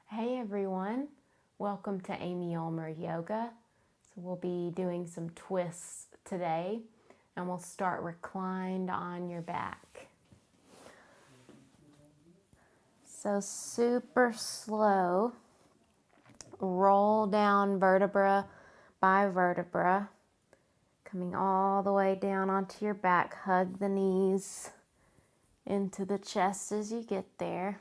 Hey everyone, welcome to Amy Ulmer Yoga. So we'll be doing some twists today and we'll start reclined on your back. So super slow, roll down vertebra by vertebra, coming all the way down onto your back. Hug the knees into the chest as you get there.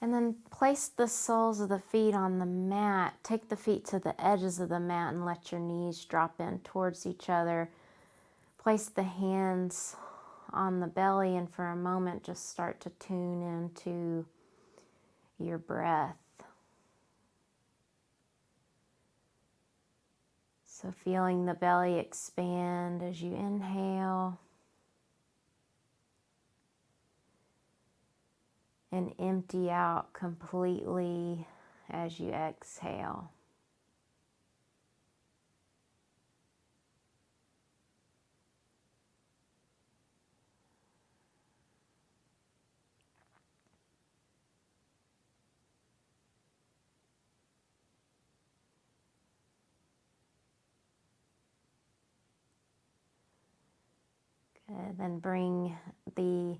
And then place the soles of the feet on the mat. Take the feet to the edges of the mat and let your knees drop in towards each other. Place the hands on the belly and for a moment just start to tune into your breath. So feeling the belly expand as you inhale and empty out completely as you exhale. Good. Then bring the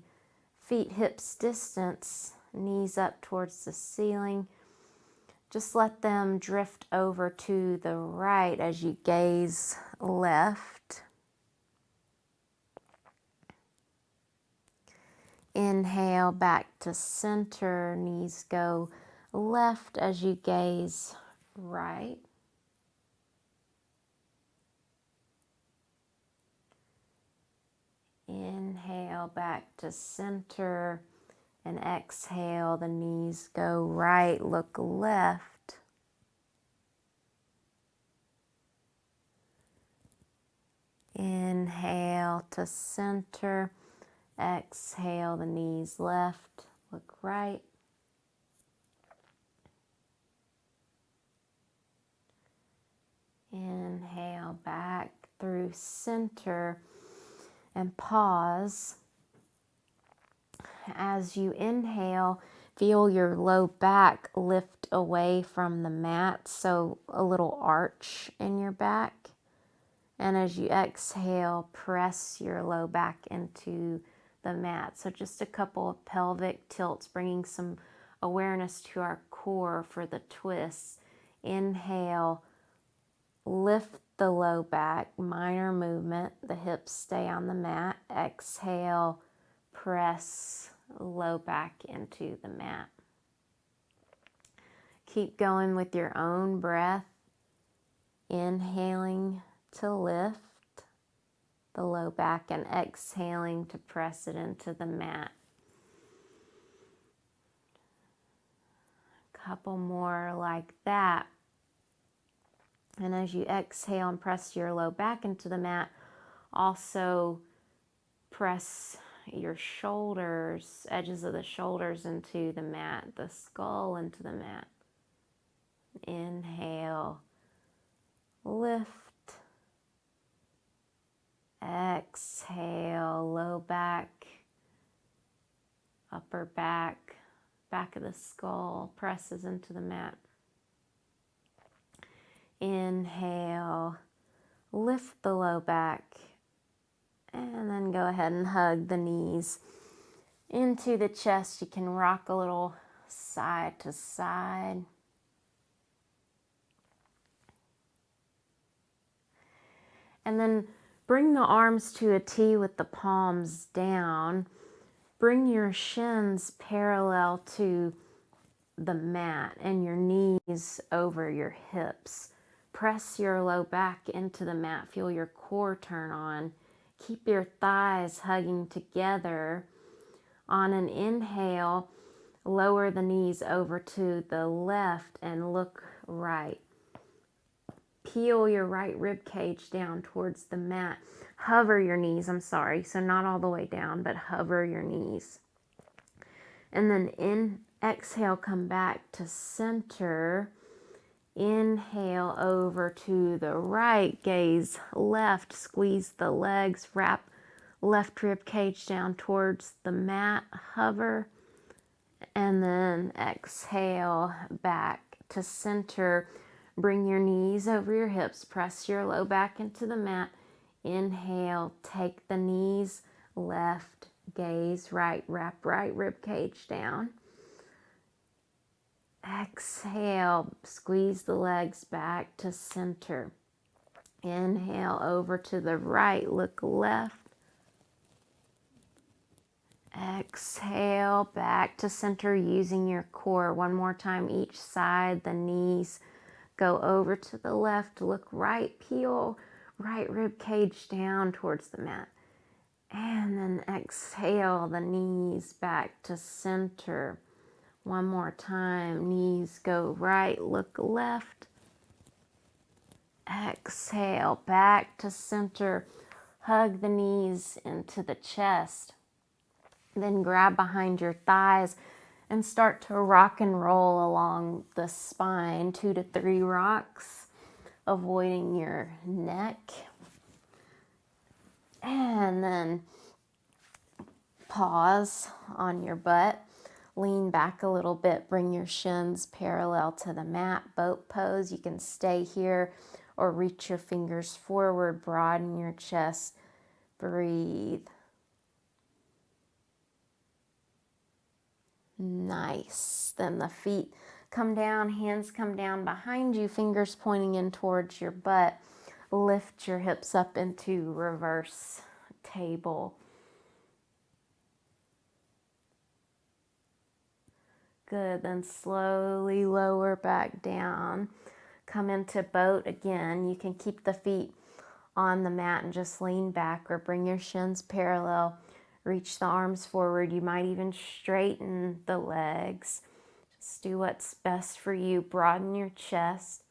feet hips distance, knees up towards the ceiling. Just let them drift over to the right as you gaze left. Inhale back to center, knees go left as you gaze right. Inhale back to center and exhale, the knees go right, look left. Inhale to center, exhale, the knees left, look right. Inhale back through center and pause. As you inhale, feel your low back lift away from the mat, so a little arch in your back. And as you exhale, press your low back into the mat. So just a couple of pelvic tilts, bringing some awareness to our core for the twists. Inhale, lift the low back, minor movement, the hips stay on the mat. Exhale, press low back into the mat. Keep going with your own breath, inhaling to lift the low back and exhaling to press it into the mat. A couple more like that. And as you exhale and press your low back into the mat, also press your shoulders, edges of the shoulders into the mat, the skull into the mat. Inhale, lift. Exhale, low back, upper back, back of the skull presses into the mat. Inhale, lift the low back, and then go ahead and hug the knees into the chest. You can rock a little side to side. And then bring the arms to a T with the palms down. Bring your shins parallel to the mat and your knees over your hips. Press your low back into the mat. Feel your core turn on. Keep your thighs hugging together. On an inhale, lower the knees over to the left and look right. Peel your right rib cage down towards the mat. Hover your knees, so not all the way down, but hover your knees. And then exhale, come back to center. Inhale over to the right, gaze left, squeeze the legs, wrap left rib cage down towards the mat, hover, and then exhale back to center. Bring your knees over your hips, press your low back into the mat. Inhale, take the knees left, gaze right, wrap right rib cage down. Exhale, squeeze the legs back to center. Inhale over to the right, look left. Exhale back to center using your core. One more time each side, the knees go over to the left, look right, peel right rib cage down towards the mat. And then exhale the knees back to center. One more time, knees go right, look left. Exhale back to center. Hug the knees into the chest. Then grab behind your thighs and start to rock and roll along the spine, 2 to 3 rocks, avoiding your neck. And then pause on your butt. Lean back a little bit. Bring your shins parallel to the mat. Boat pose. You can stay here or reach your fingers forward. Broaden your chest. Breathe. Nice. Then the feet come down, hands come down behind you, fingers pointing in towards your butt. Lift your hips up into reverse table. Good. Then slowly lower back down. Come into boat again. You can keep the feet on the mat and just lean back or bring your shins parallel. Reach the arms forward. You might even straighten the legs. Just do what's best for you. Broaden your chest.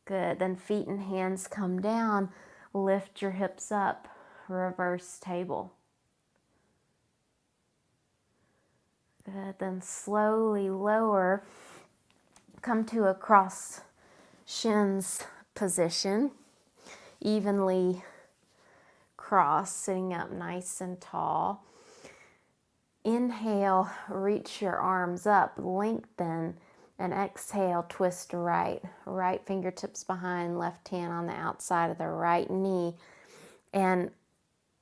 Good. Then feet and hands come down. Lift your hips up. Reverse table. Good. Then slowly lower. Come to a cross shins position. Evenly cross, sitting up nice and tall. Inhale, reach your arms up, lengthen, and exhale, twist right. Right fingertips behind, left hand on the outside of the right knee. And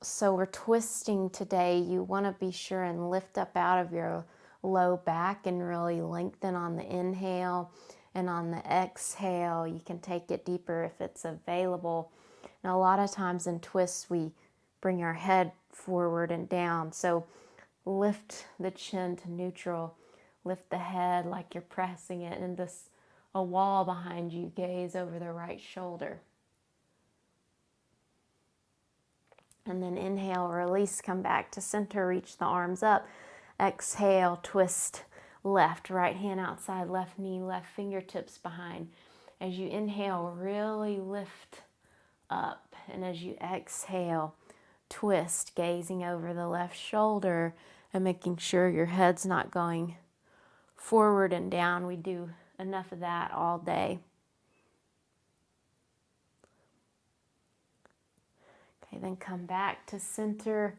so we're twisting today. You want to be sure and lift up out of your low back and really lengthen on the inhale. And on the exhale, you can take it deeper if it's available. And a lot of times in twists, we bring our head forward and down. So lift the chin to neutral. Lift the head like you're pressing it into a wall behind you. Gaze over the right shoulder. And then inhale, release, come back to center, reach the arms up. Exhale, twist left, right hand outside, left knee, left fingertips behind. As you inhale, really lift up. And as you exhale, twist, gazing over the left shoulder and making sure your head's not going forward and down. We do enough of that all day. Okay, then come back to center.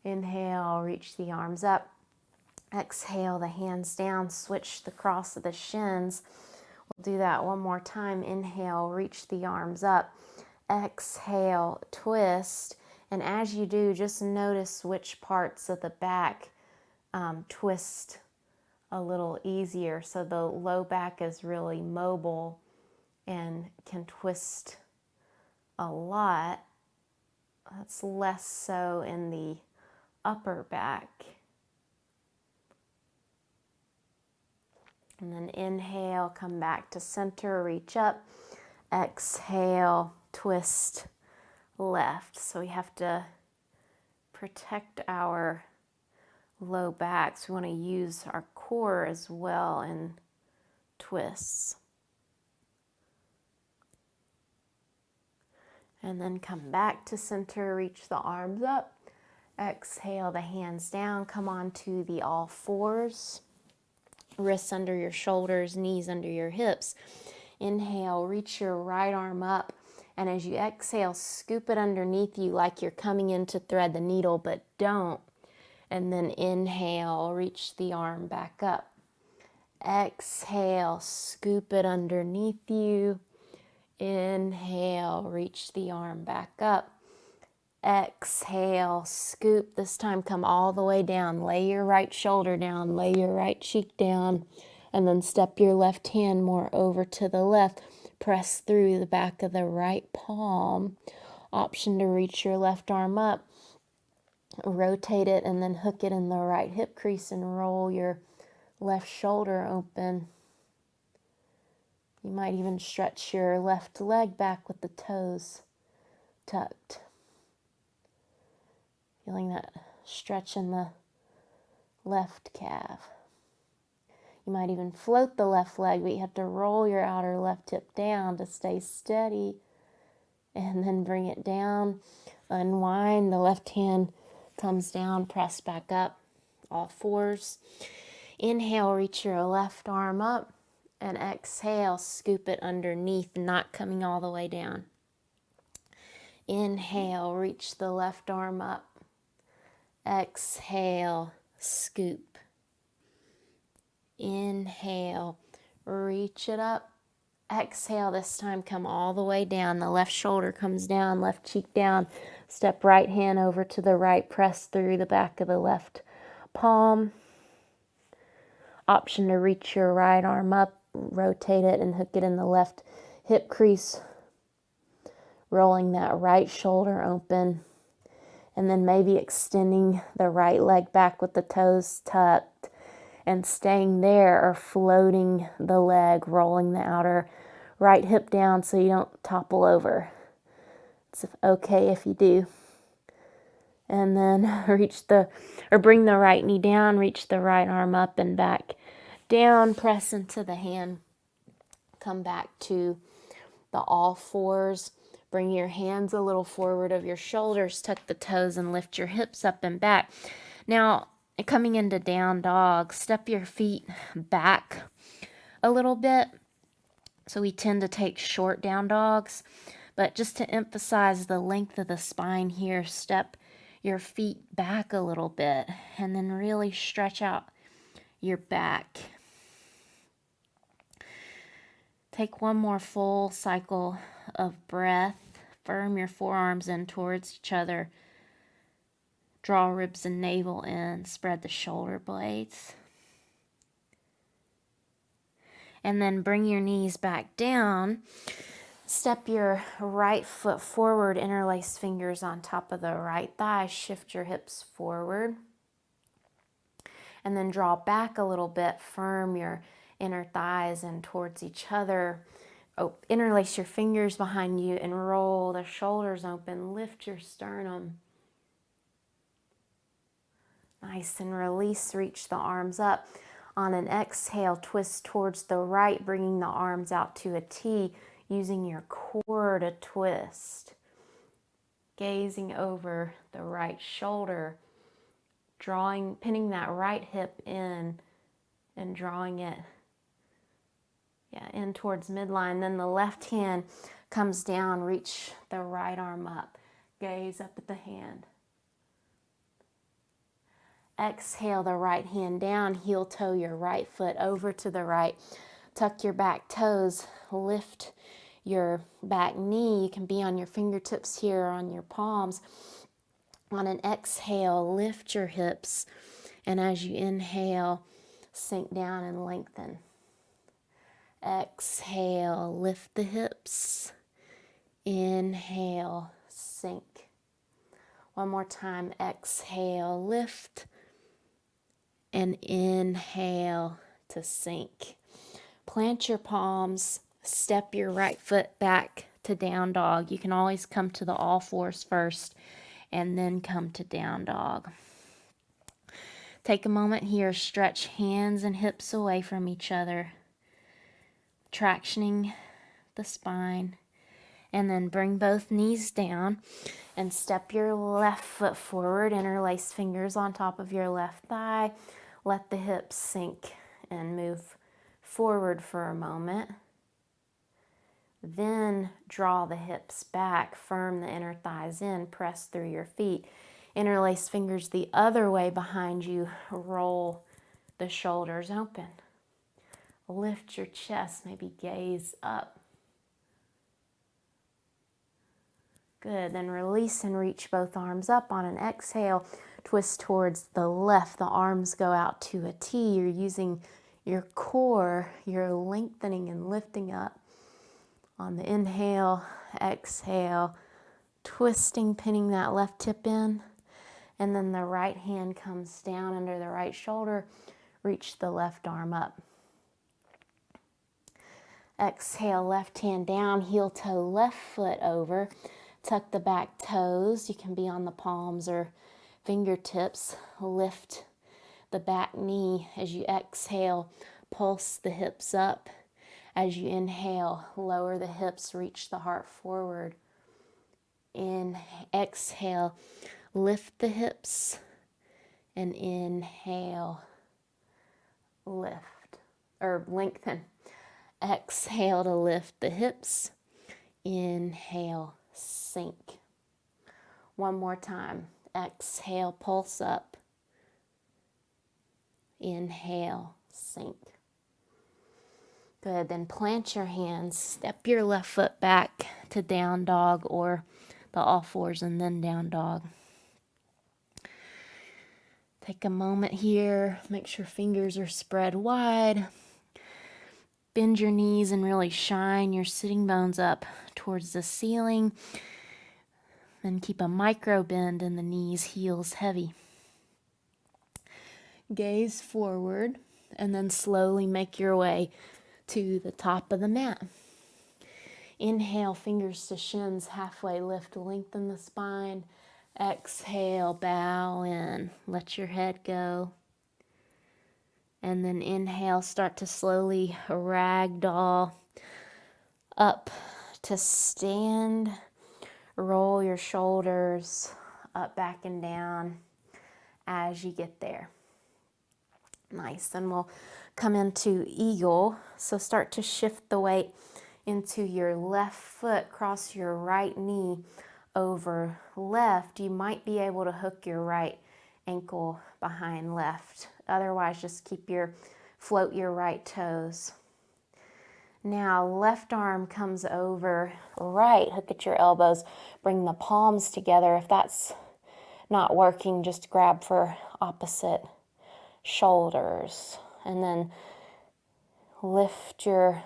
Inhale, reach the arms up. Exhale, the hands down, switch the cross of the shins. We'll do that one more time. Inhale, reach the arms up. Exhale, twist. And as you do, just notice which parts of the back twist a little easier. So the low back is really mobile and can twist a lot. That's less so in the upper back. And then inhale, come back to center, reach up. Exhale, twist left. So we have to protect our low backs. We want to use our core as well in twists. And then come back to center, reach the arms up. Exhale, the hands down, come on to the all fours. Wrists under your shoulders, knees under your hips. Inhale, reach your right arm up And as you exhale, scoop it underneath you like you're coming in to thread the needle, but don't. And then inhale, reach the arm back up. Exhale, scoop it underneath you. Inhale, reach the arm back up. Exhale, scoop. This time come all the way down. Lay your right shoulder down, lay your right cheek down, and then step your left hand more over to the left. Press through the back of the right palm. Option to reach your left arm up. Rotate it and then hook it in the right hip crease and roll your left shoulder open. You might even stretch your left leg back with the toes tucked. Feeling that stretch in the left calf. You might even float the left leg, but you have to roll your outer left hip down to stay steady. And then bring it down. Unwind. The left hand comes down, press back up. All fours. Inhale, reach your left arm up. And exhale, scoop it underneath, not coming all the way down. Inhale, reach the left arm up. Exhale, scoop. Inhale, reach it up. Exhale, this time come all the way down. The left shoulder comes down, left cheek down. Step right hand over to the right, press through the back of the left palm. Option to reach your right arm up, rotate it and hook it in the left hip crease. Rolling that right shoulder open. And then maybe extending the right leg back with the toes tucked and staying there, or floating the leg, rolling the outer right hip down so you don't topple over. It's okay if you do. And then bring the right knee down, reach the right arm up and back down, press into the hand. Come back to the all fours. Bring your hands a little forward of your shoulders, tuck the toes and lift your hips up and back. Now, coming into down dog, step your feet back a little bit. So we tend to take short down dogs, but just to emphasize the length of the spine here, step your feet back a little bit and then really stretch out your back. Take one more full cycle of breath. Firm your forearms in towards each other. Draw ribs and navel in. Spread the shoulder blades. And then bring your knees back down. Step your right foot forward. Interlace fingers on top of the right thigh. Shift your hips forward. And then draw back a little bit. Firm your inner thighs in towards each other. Interlace your fingers behind you and roll the shoulders open. Lift your sternum. Nice, and release, reach the arms up. On an exhale, twist towards the right, bringing the arms out to a T, using your core to twist. Gazing over the right shoulder, pinning that right hip in and drawing it in towards midline. Then the left hand comes down, reach the right arm up, gaze up at the hand. Exhale the right hand down, heel toe your right foot over to the right. Tuck your back toes, lift your back knee. You can be on your fingertips here or on your palms. On an exhale, lift your hips. And as you inhale, sink down and lengthen. Exhale, lift the hips. Inhale, sink. One more time, exhale, lift. And inhale to sink. Plant your palms, step your right foot back to down dog. You can always come to the all fours first and then come to down dog. Take a moment here, stretch hands and hips away from each other, tractioning the spine, and then bring both knees down and step your left foot forward, interlace fingers on top of your left thigh. Let the hips sink and move forward for a moment. Then draw the hips back, firm the inner thighs in, press through your feet. Interlace fingers the other way behind you, roll the shoulders open. Lift your chest, maybe gaze up. Good, then release and reach both arms up. On an exhale, twist towards the left. The arms go out to a T. You're using your core, you're lengthening and lifting up. On the inhale, exhale, twisting, pinning that left hip in. And then the right hand comes down under the right shoulder. Reach the left arm up. Exhale, left hand down, heel toe, left foot over. Tuck the back toes. You can be on the palms or fingertips. Lift the back knee as you exhale. Pulse the hips up. As you inhale, lower the hips, reach the heart forward. Exhale, lift the hips. And inhale, lift, or lengthen. Exhale to lift the hips. Inhale, sink. One more time. Exhale, pulse up. Inhale, sink. Good, then plant your hands. Step your left foot back to down dog or the all fours and then down dog. Take a moment here. Make sure fingers are spread wide. Bend your knees and really shine your sitting bones up towards the ceiling. Then keep a micro bend in the knees, heels heavy. Gaze forward and then slowly make your way to the top of the mat. Inhale, fingers to shins, halfway lift, lengthen the spine. Exhale, bow in, let your head go. And then inhale, start to slowly ragdoll up to stand. Roll your shoulders up, back, and down as you get there. Nice. Then we'll come into eagle. So start to shift the weight into your left foot, cross your right knee over left. You might be able to hook your right ankle behind left. Otherwise, just float your right toes. Now, left arm comes over right. Hook at your elbows. Bring the palms together. If that's not working, just grab for opposite shoulders. And then lift your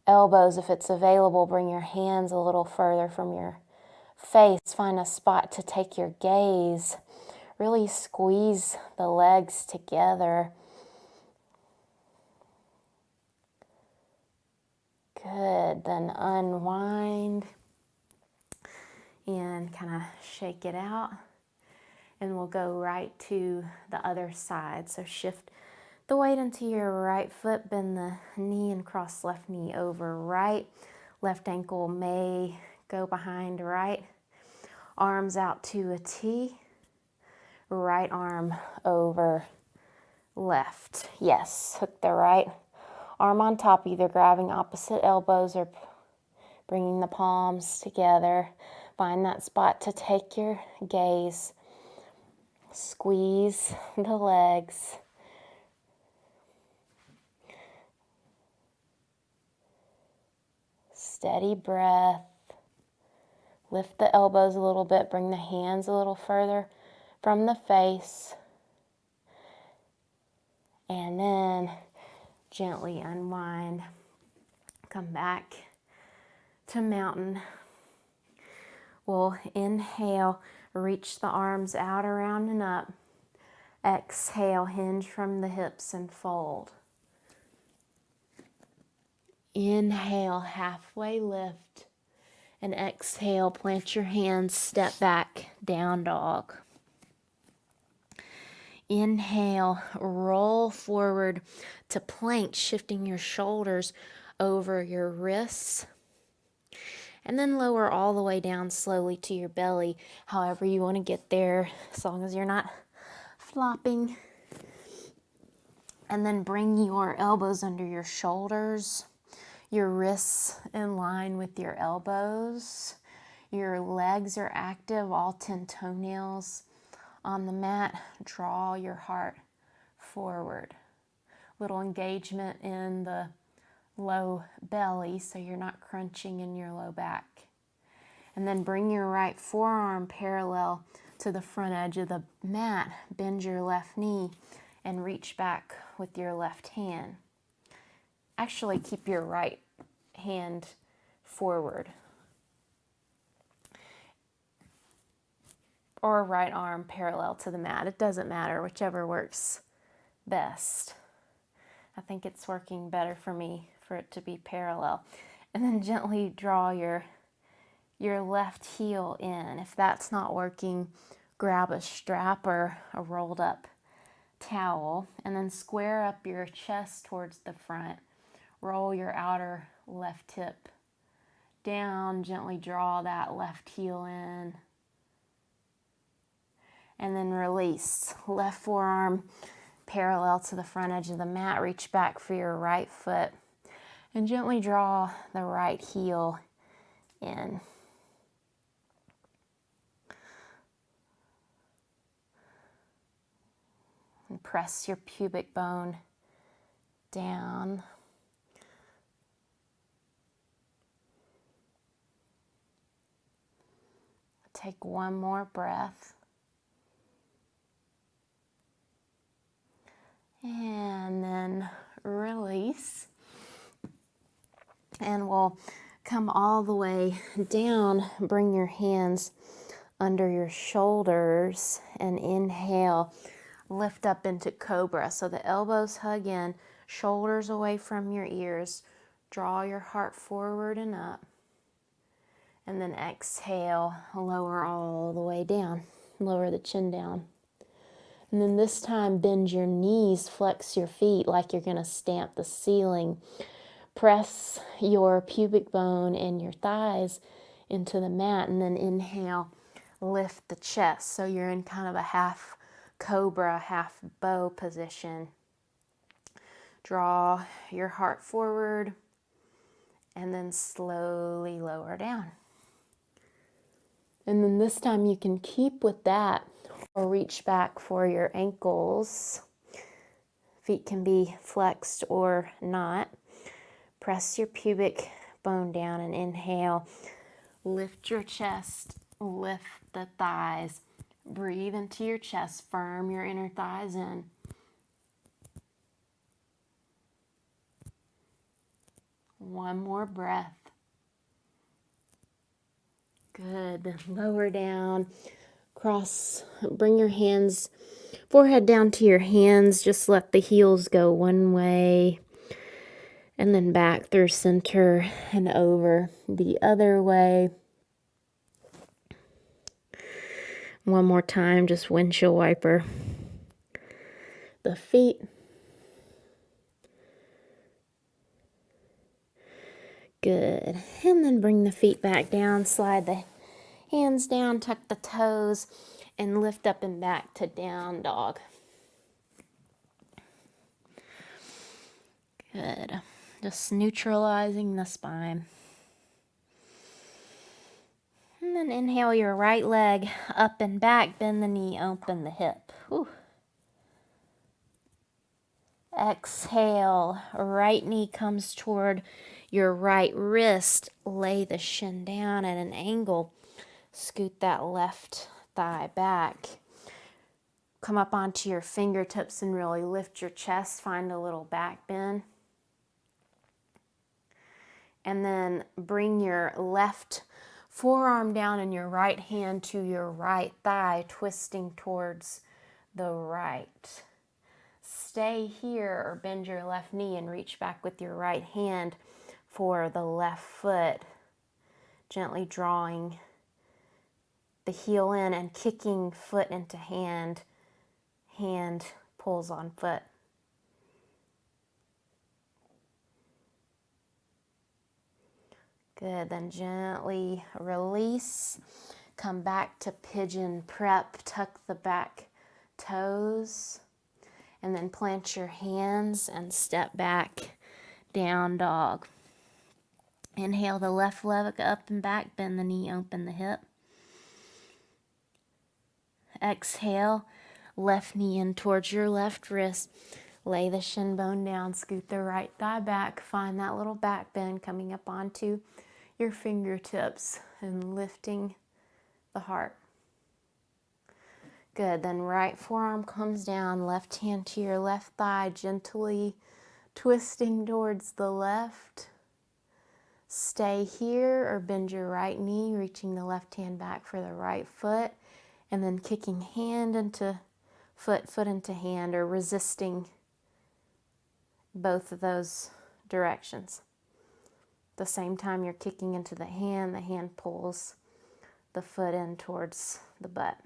elbows if it's available. Bring your hands a little further from your face. Find a spot to take your gaze. Really squeeze the legs together. Good. Then unwind and kind of shake it out. And we'll go right to the other side. So shift the weight into your right foot, bend the knee and cross left knee over right. Left ankle may go behind right. Arms out to a T. Right arm over left. Yes, hook the right arm on top, either grabbing opposite elbows or bringing the palms together. Find that spot to take your gaze. Squeeze the legs. Steady breath. Lift the elbows a little bit. Bring the hands a little further from the face. And then gently unwind. Come back to mountain. We'll inhale, reach the arms out, around, and up. Exhale, hinge from the hips and fold. Inhale, halfway lift. And exhale, plant your hands, step back, down dog. Inhale, roll forward to plank, shifting your shoulders over your wrists. And then lower all the way down slowly to your belly, however you want to get there, as long as you're not flopping. And then bring your elbows under your shoulders. Your wrists in line with your elbows. Your legs are active, all 10 toenails on the mat. Draw your heart forward. Little engagement in the low belly so you're not crunching in your low back. And then bring your right forearm parallel to the front edge of the mat. Bend your left knee and reach back with your left hand. Actually, keep your right hand forward. Or right arm parallel to the mat. It doesn't matter, whichever works best. I think it's working better for me for it to be parallel. And then gently draw your left heel in. If that's not working, grab a strap or a rolled up towel and then square up your chest towards the front. Roll your outer left hip down, gently draw that left heel in. And then release. Left forearm parallel to the front edge of the mat. Reach back for your right foot and gently draw the right heel in. And press your pubic bone down. Take one more breath. And then release. And we'll come all the way down. Bring your hands under your shoulders and inhale. Lift up into cobra. So the elbows hug in, shoulders away from your ears. Draw your heart forward and up. And then exhale, lower all the way down. Lower the chin down. And then this time, bend your knees, flex your feet like you're going to stamp the ceiling. Press your pubic bone and your thighs into the mat. And then inhale, lift the chest. So you're in kind of a half cobra, half bow position. Draw your heart forward and then slowly lower down. And then this time you can keep with that or reach back for your ankles. Feet can be flexed or not. Press your pubic bone down and inhale. Lift your chest, lift the thighs. Breathe into your chest, firm your inner thighs in. One more breath. Good. Then lower down. Cross. Bring your hands, forehead down to your hands. Just let the heels go one way. And then back through center and over the other way. One more time. Just windshield wiper the feet. Good. And then bring the feet back down. Slide the hands down, tuck the toes, and lift up and back to down dog. Good. Just neutralizing the spine. And then inhale your right leg up and back. Bend the knee, open the hip. Whew. Exhale. Right knee comes toward your right wrist. Lay the shin down at an angle. Scoot that left thigh back. Come up onto your fingertips and really lift your chest. Find a little back bend. And then bring your left forearm down and your right hand to your right thigh, twisting towards the right. Stay here or bend your left knee and reach back with your right hand for the left foot. Gently drawing the heel in and kicking foot into hand. Hand pulls on foot. Good, then gently release. Come back to pigeon prep. Tuck the back toes. And then plant your hands and step back, down dog. Inhale the left leg up and back, bend the knee, open the hip. Exhale, left knee in towards your left wrist. Lay the shin bone down, scoot the right thigh back. Find that little back bend coming up onto your fingertips and lifting the heart. Good, then right forearm comes down, left hand to your left thigh, gently twisting towards the left. Stay here or bend your right knee, reaching the left hand back for the right foot, and then kicking hand into foot, foot into hand, or resisting both of those directions. At the same time you're kicking into the hand pulls the foot in towards the butt.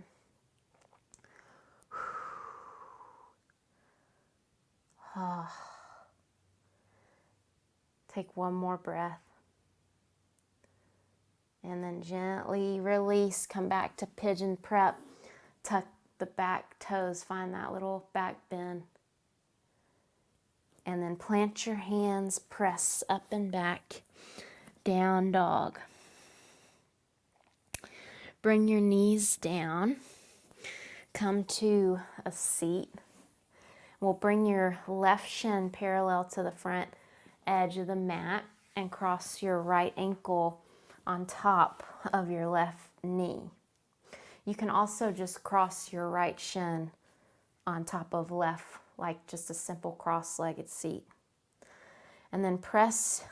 Take one more breath. And then gently release, come back to pigeon prep. Tuck the back toes, find that little back bend. And then plant your hands, press up and back, down dog. Bring your knees down, come to a seat. We'll bring your left shin parallel to the front edge of the mat and cross your right ankle on top of your left knee. You can also just cross your right shin on top of left, like just a simple cross-legged seat. And then press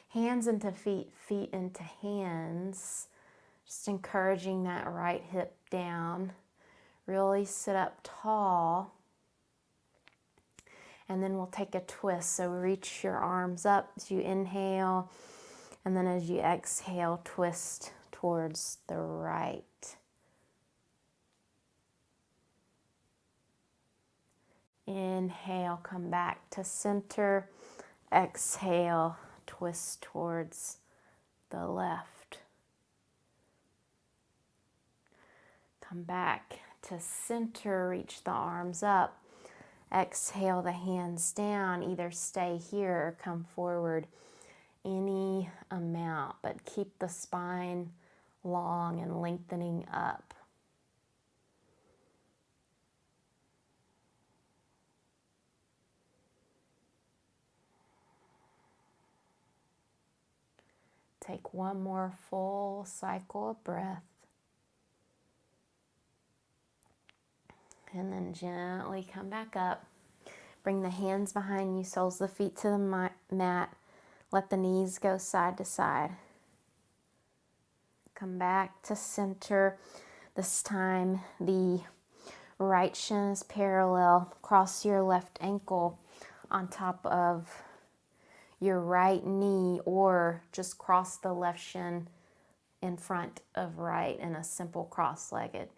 hands into feet, feet into hands, just encouraging that right hip down. Really sit up tall. And then we'll take a twist. So reach your arms up as you inhale, and then as you exhale, twist towards the right. Inhale, come back to center. Exhale, twist towards the left. Come back to center, reach the arms up. Exhale the hands down, either stay here or come forward any amount, but keep the spine long and lengthening up. Take one more full cycle of breath. And then gently come back up. Bring the hands behind you, soles of the feet to the mat. Let the knees go side to side. Come back to center. This time the right shin is parallel. Cross your left ankle on top of your right knee, or just cross the left shin in front of right in a simple cross-legged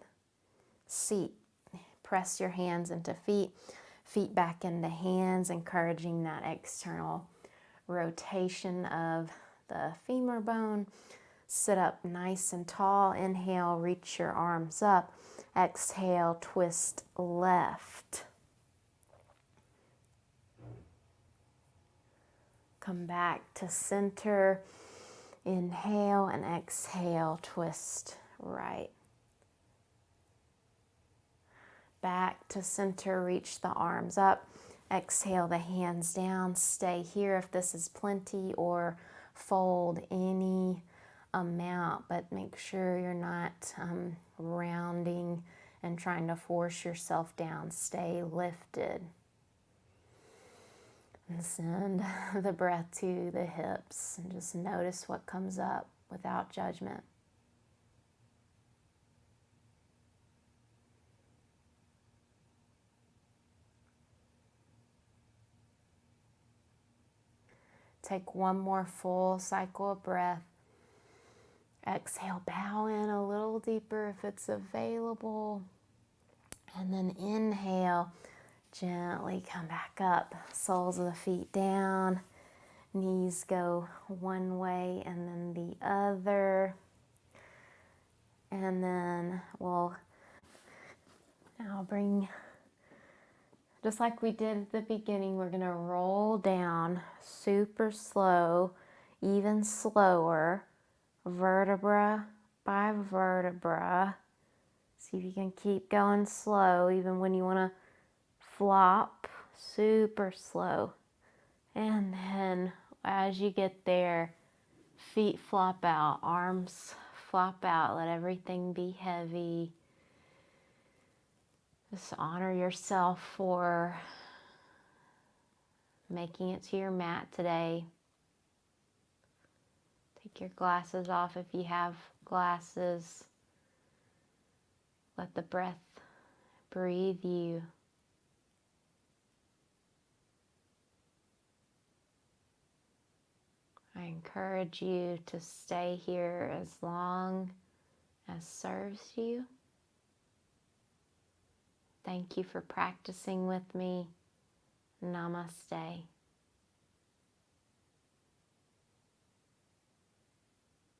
seat. Press your hands into feet, feet back into hands, encouraging that external rotation of the femur bone. Sit up nice and tall. Inhale, reach your arms up. Exhale, twist left. Come back to center. Inhale and exhale, twist right. Back to center, reach the arms up. Exhale the hands down. Stay here if this is plenty, or fold any amount, but make sure you're not rounding and trying to force yourself down. Stay lifted. And send the breath to the hips and just notice what comes up without judgment. Take one more full cycle of breath. Exhale, bow in a little deeper if it's available. And then inhale, gently come back up. Soles of the feet down. Knees go one way and then the other. And then we'll now bring, just like we did at the beginning, we're going to roll down super slow even slower, vertebra by vertebra. See if you can keep going slow, even when you want to flop, super slow. And then as you get there, feet flop out, arms flop out, let everything be heavy. Just honor yourself for making it to your mat today. Take your glasses off if you have glasses. Let the breath breathe you. I encourage you to stay here as long as serves you. Thank you for practicing with me. Namaste.